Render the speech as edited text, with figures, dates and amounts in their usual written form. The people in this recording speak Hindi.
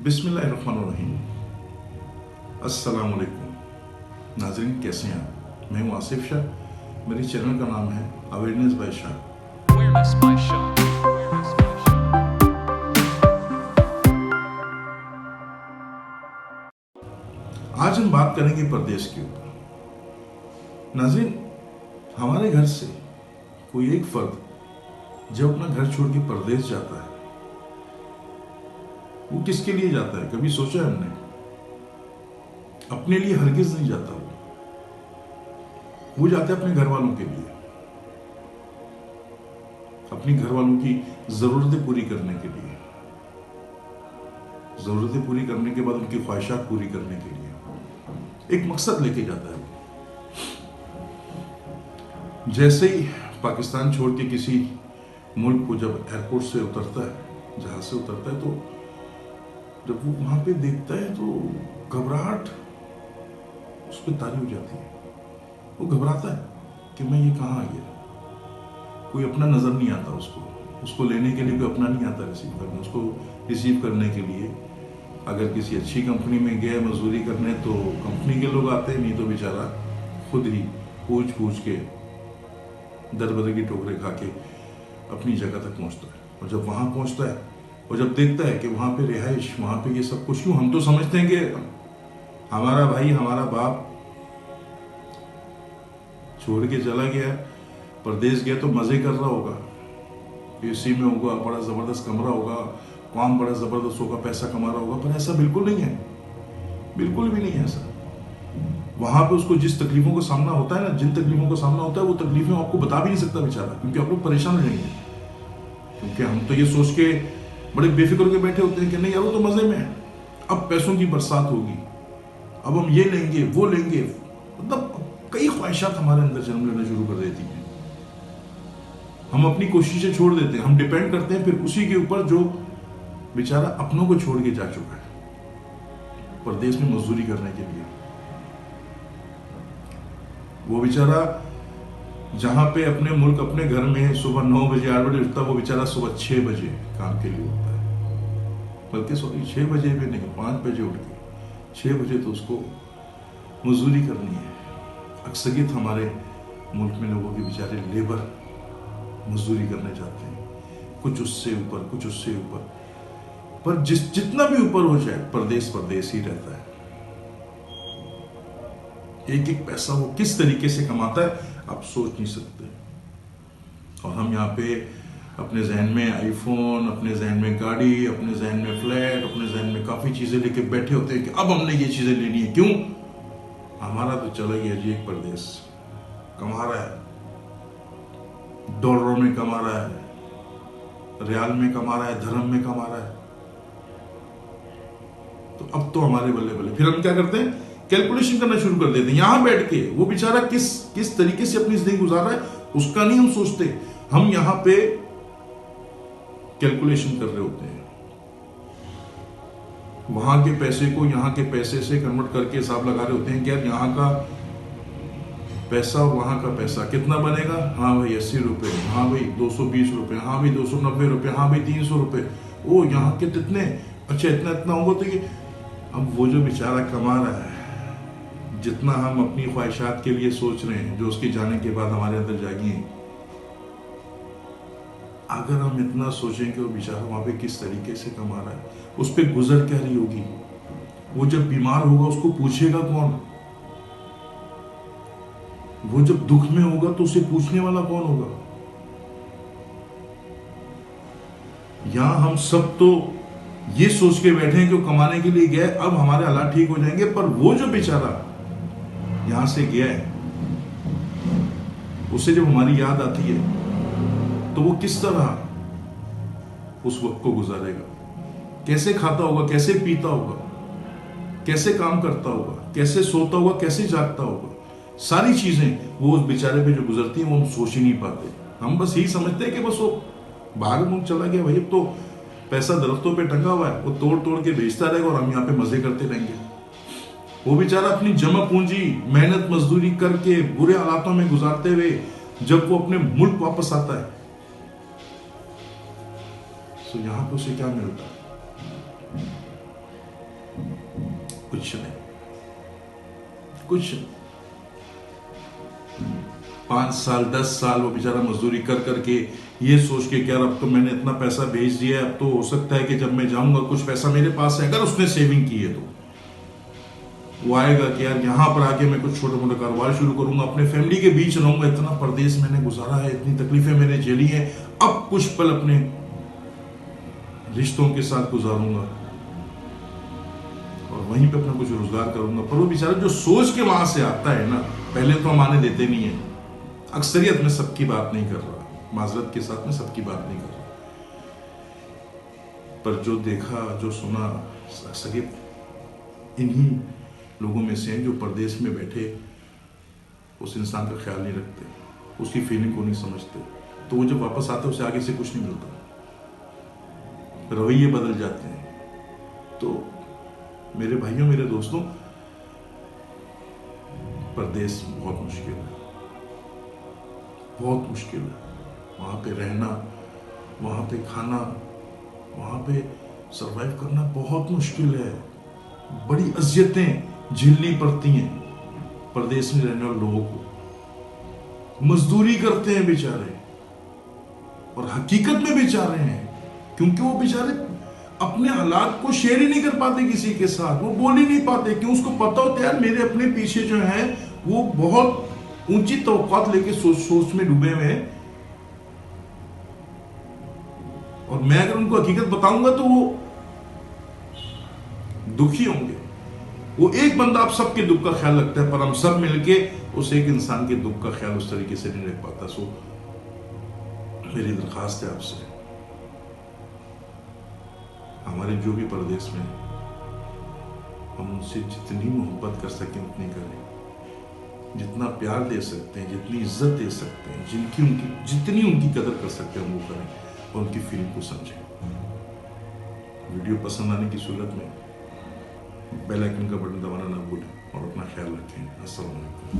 बिस्मिल्लाहिर्रहमानिर्रहीम। अस्सलाम वालेकुम। नाज़रीन, कैसे हैं आप? मैं हूं आसिफ शाह। मेरे चैनल का नाम है अवेयरनेस बाय शाह। आज हम बात करेंगे परदेश के ऊपर। नाज़रीन, हमारे घर से कोई एक फर्द जब अपना घर छोड़ के परदेश जाता है, वो किसके लिए जाता है? कभी सोचा है हमने? अपने लिए हरगिज नहीं जाता वो जाता है अपने घर वालों के लिए, अपनी घर वालों की जरूरतें पूरी करने के लिए, जरूरतें पूरी करने के बाद उनकी ख्वाहिशात पूरी करने के लिए एक मकसद लेके जाता है वो। जैसे ही पाकिस्तान छोड़ के किसी मुल्क को जब एयरपोर्ट से उतरता है, जहाज से उतरता है, तो जब वो वहां पे देखता है तो घबराहट उस पर तारी हो जाती है। वो घबराता है कि मैं ये कहाँ आ गया। कोई अपना नजर नहीं आता उसको लेने के लिए कोई अपना नहीं आता रिसीव करने। उसको रिसीव करने के लिए अगर किसी अच्छी कंपनी में गया मजदूरी करने तो कंपनी के लोग आते हैं, नहीं तो बेचारा खुद ही पूछ के दर की टोकरे खा के अपनी जगह तक पहुंचता है। और जब वहां पहुंचता है और जब देखता है कि वहां पे रिहाइश, वहां पे ये सब कुछ, क्यों हम तो समझते हैं कि हमारा भाई, हमारा बाप छोड़ के चला गया, परदेश गया तो मजे कर रहा होगा, एसी में होगा, बड़ा जबरदस्त कमरा होगा, काम बड़ा जबरदस्त होगा, पैसा कमा रहा होगा। पर ऐसा बिल्कुल नहीं है, बिल्कुल भी नहीं है ऐसा। वहां पे उसको जिस तकलीफों का सामना होता है ना, जिन तकलीफों का सामना होता है, वो तकलीफें आपको बता भी नहीं सकता बेचारा, क्योंकि आप लोग परेशान रहेंगे। क्योंकि हम तो ये सोच के बड़े बेफिक्र होकर बैठे होते हैं कि नहीं यार, वो तो मजे में है, अब पैसों की बरसात होगी, अब हम ये लेंगे वो लेंगे। मतलब कई ख्वाहिशात हमारे अंदर जन्म लेना शुरू कर देती हैं। हम अपनी कोशिशें छोड़ देते हैं, हम डिपेंड करते हैं फिर उसी के ऊपर जो बेचारा अपनों को छोड़ के जा चुका है परदेश में मजदूरी करने के लिए। वो बेचारा जहां पे अपने मुल्क, अपने घर में सुबह 9 बजे 8 बजे उठता, वो बेचारा सुबह 6 बजे काम के लिए उठता है। बल्कि सॉरी, 6 बजे भी नहीं, 5 बजे उठ के 6 बजे तो उसको मजदूरी करनी है। अक्सरियत हमारे मुल्क में लोगों के बेचारे लेबर मजदूरी करने जाते हैं, कुछ उससे ऊपर, कुछ उससे ऊपर। पर जितना भी ऊपर हो जाए, परदेश ही रहता है। एक एक पैसा वो किस तरीके से कमाता है आप सोच नहीं सकते। और हम यहाँ पे अपने जहन में आईफोन, अपने जहन में गाड़ी, अपने जहन में फ्लैट, अपने जहन में काफी चीजें लेके बैठे होते हैं कि अब हमने ये चीजें लेनी है। क्यों? हमारा तो चला गया जी एक परदेश, कमा रहा है, डॉलरों में कमा रहा है, रियाल में कमा रहा है, धर्म में कमा रहा है। तो अब तो हमारे बल्ले बल्ले। फिर हम क्या करते हैं? कैलकुलेशन करना शुरू कर देते हैं। यहां बैठ के वो बेचारा किस तरीके से अपनी जिंदगी गुजार रहा है उसका नहीं हम सोचते। हम यहां पे कैलकुलेशन कर रहे होते हैं, वहां के पैसे को यहां के पैसे से कन्वर्ट करके हिसाब लगा रहे होते हैं कि यार यहाँ का पैसा और वहां का पैसा कितना बनेगा। हाँ भाई 80 रुपए, हाँ भाई 220 रुपए, हाँ भाई 290 रुपए, हाँ भाई 300 रुपए। ओ यहाँ के कितने, अच्छा इतना होगा। तो ये अब वो जो बेचारा कमा रहा है, जितना हम अपनी ख्वाहिशात के लिए सोच रहे हैं, जो उसके जाने के बाद हमारे अंदर जागी हैं, अगर हम इतना सोचें कि वो बेचारा वहां पे किस तरीके से कमा रहा है, उस पर गुजर क्या रही होगी, वो जब बीमार होगा उसको पूछेगा कौन, वो जब दुख में होगा तो उसे पूछने वाला कौन होगा। यहां हम सब तो ये सोच के बैठे हैं कि वो कमाने के लिए गया, अब हमारे हालात ठीक हो जाएंगे। पर वो जो बेचारा यहां से गया है, उसे जब हमारी याद आती है तो वो किस तरह उस वक्त को गुजारेगा, कैसे खाता होगा, कैसे पीता होगा, कैसे काम करता होगा, कैसे सोता होगा, कैसे जागता होगा। सारी चीजें वो उस बेचारे पे जो गुजरती हैं वो हम सोच ही नहीं पाते। हम बस यही समझते हैं कि बस वो बाहर मुल्क चला गया भाई, अब तो पैसा दरख्तों पे टंगा हुआ है, वो तोड़ के बेचता रहेगा और हम यहाँ पे मजे करते रहेंगे। वो बेचारा अपनी जमा पूंजी, मेहनत, मजदूरी करके बुरे हालातों में गुजारते हुए जब वो अपने मुल्क वापस आता है, तो यहां पे उसे क्या मिलता है? कुछ 5 साल 10 साल वो बेचारा मजदूरी कर करके ये सोच के कि यार अब तो मैंने इतना पैसा भेज दिया है, अब तो हो सकता है कि जब मैं जाऊंगा कुछ पैसा मेरे पास है, अगर उसने सेविंग की है तो वो आएगा कि यार यहाँ पर आके मैं कुछ छोटा मोटा कारोबार शुरू करूंगा, अपने फैमिली के बीच रहूंगा, इतना परदेश मैंने गुजारा है, इतनी तकलीफें मैंने झेली हैं, अब कुछ पल अपने रिश्तों के साथ गुजारूंगा और वहीं पे अपना कुछ रोजगार करूंगा। पर वो बेचारा जो सोच के वहां से आता है ना, पहले तो हम आने देते नहीं है। अक्सरियत में सबकी बात नहीं कर रहा, माजरत के साथ में सबकी बात नहीं कर रहा, पर जो देखा जो सुना अक्सरियत इन्हीं लोगों में से हैं जो परदेश में बैठे उस इंसान का ख्याल नहीं रखते, उसकी फीलिंग को नहीं समझते, तो वो जब वापस आते उसे आगे से कुछ नहीं मिलता, रवैये बदल जाते हैं। तो मेरे भाइयों मेरे दोस्तों, परदेश बहुत मुश्किल है, बहुत मुश्किल है। वहाँ पे रहना, वहाँ पे खाना, वहाँ पे सरवाइव करना बहुत मुश्किल है। बड़ी अजियतें झेलनी पड़ती हैं परदेश में रहने वाले लोगों को। मजदूरी करते हैं बेचारे, और हकीकत में बेचारे हैं, क्योंकि वो बेचारे अपने हालात को शेयर ही नहीं कर पाते किसी के साथ, वो बोल ही नहीं पाते कि उसको पता होता है यार मेरे अपने पीछे जो है वो बहुत ऊंची तवक्कात लेके सोच में डूबे हुए हैं, और मैं अगर उनको हकीकत बताऊंगा तो वो दुखी होंगे। वो एक बंदा आप सबके दुख का ख्याल रखता है, पर हम सब मिलके उस एक इंसान के दुख का ख्याल उस तरीके से नहीं रख पाता। सो मेरी दरखास्त है आपसे, हमारे जो भी परदेश में, हम उनसे जितनी मोहब्बत कर सकें उतनी करें, जितना प्यार दे सकते हैं, जितनी इज्जत दे सकते हैं, जितनी उनकी कदर कर सकते हैं वो करें, और उनकी फीलिंग को समझें। वीडियो पसंद आने की सूरत में बेल आइकन का बटन दबाना ना भूलें और अपना ख्याल रखें। अस्सलाम वालेकुम।